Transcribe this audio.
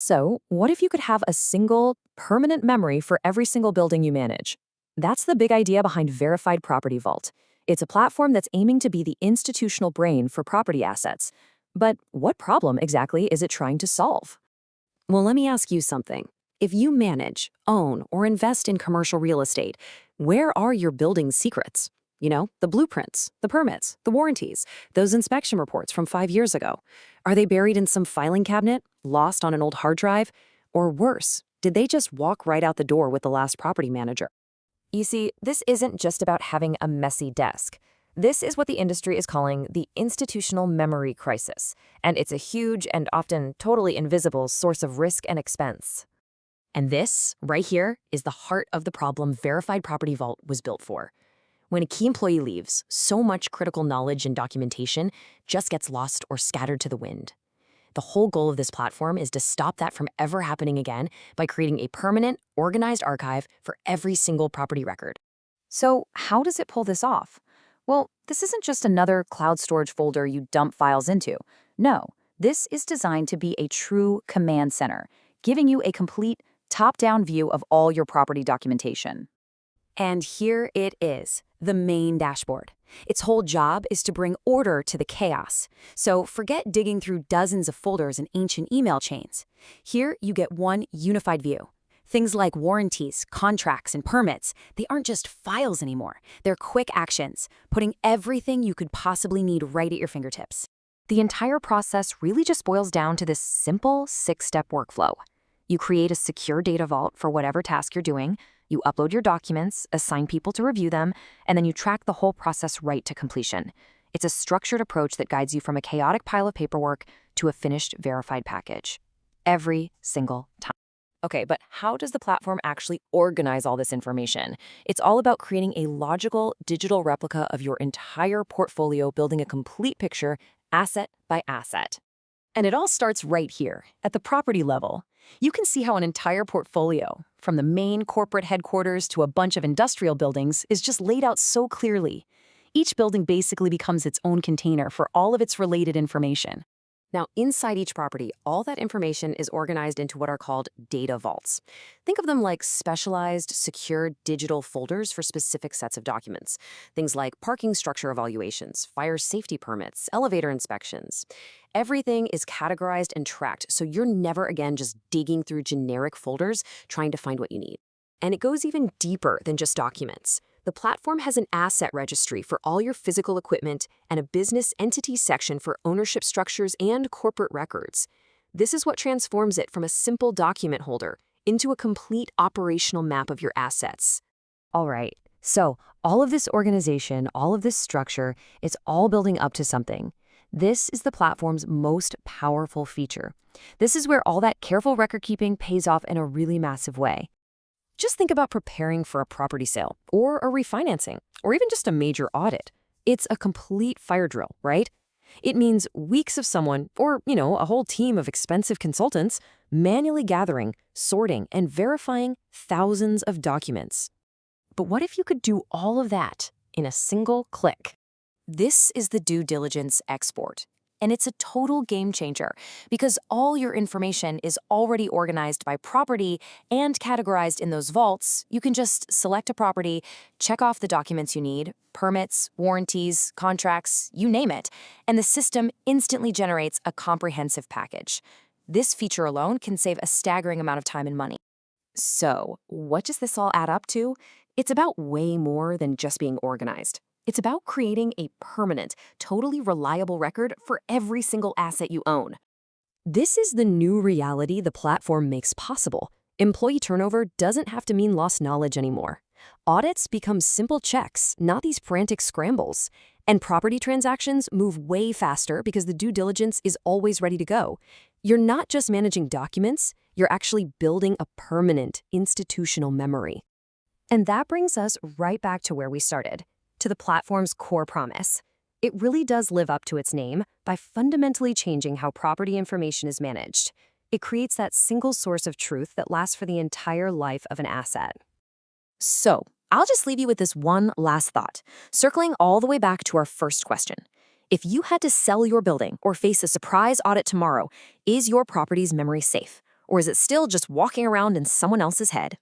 So, what if you could have a single, permanent memory for every single building you manage? That's the big idea behind Verified Property Vault. It's a platform that's aiming to be the institutional brain for property assets. But what problem exactly is it trying to solve? Well, let me ask you something. If you manage, own, or invest in commercial real estate, where are your building's secrets? The blueprints, the permits, the warranties, those inspection reports from 5 years ago. Are they buried in some filing cabinet, lost on an old hard drive? Or worse, did they just walk right out the door with the last property manager? You see, this isn't just about having a messy desk. This is what the industry is calling the institutional memory crisis, and it's a huge and often totally invisible source of risk and expense. And this, right here, is the heart of the problem Verified Property Vault was built for. When a key employee leaves, so much critical knowledge and documentation just gets lost or scattered to the wind. The whole goal of this platform is to stop that from ever happening again by creating a permanent, organized archive for every single property record. So, how does it pull this off? Well, this isn't just another cloud storage folder you dump files into. No, this is designed to be a true command center, giving you a complete top-down view of all your property documentation. And here it is, the main dashboard. Its whole job is to bring order to the chaos. So forget digging through dozens of folders and ancient email chains. Here you get one unified view. Things like warranties, contracts, and permits, they aren't just files anymore. They're quick actions, putting everything you could possibly need right at your fingertips. The entire process really just boils down to this simple 6-step workflow. You create a secure data vault for whatever task you're doing, you upload your documents, assign people to review them, and then you track the whole process right to completion. It's a structured approach that guides you from a chaotic pile of paperwork to a finished, verified package. Every single time. Okay, but how does the platform actually organize all this information? It's all about creating a logical digital replica of your entire portfolio, building a complete picture, asset by asset. And it all starts right here, at the property level. You can see how an entire portfolio, from the main corporate headquarters to a bunch of industrial buildings, is just laid out so clearly. Each building basically becomes its own container for all of its related information. Now, inside each property, all that information is organized into what are called data vaults. Think of them like specialized, secure digital folders for specific sets of documents. Things like parking structure evaluations, fire safety permits, elevator inspections. Everything is categorized and tracked, so you're never again just digging through generic folders trying to find what you need. And it goes even deeper than just documents. The platform has an asset registry for all your physical equipment and a business entity section for ownership structures and corporate records. This is what transforms it from a simple document holder into a complete operational map of your assets. All right, so all of this organization, all of this structure, it's all building up to something. This is the platform's most powerful feature. This is where all that careful record keeping pays off in a really massive way. Just think about preparing for a property sale, or a refinancing, or even just a major audit. It's a complete fire drill, right? It means weeks of someone, or, a whole team of expensive consultants, manually gathering, sorting, and verifying thousands of documents. But what if you could do all of that in a single click? This is the due diligence export. And it's a total game changer because all your information is already organized by property and categorized in those vaults. You can just select a property, check off the documents you need, permits, warranties, contracts, you name it, and the system instantly generates a comprehensive package. This feature alone can save a staggering amount of time and money. So, what does this all add up to? It's about way more than just being organized. It's about creating a permanent, totally reliable record for every single asset you own. This is the new reality the platform makes possible. Employee turnover doesn't have to mean lost knowledge anymore. Audits become simple checks, not these frantic scrambles. And property transactions move way faster because the due diligence is always ready to go. You're not just managing documents, you're actually building a permanent institutional memory. And that brings us right back to where we started, to the platform's core promise. It really does live up to its name by fundamentally changing how property information is managed. It creates that single source of truth that lasts for the entire life of an asset. So, I'll just leave you with this one last thought, circling all the way back to our first question. If you had to sell your building or face a surprise audit tomorrow, is your property's memory safe? Or is it still just walking around in someone else's head?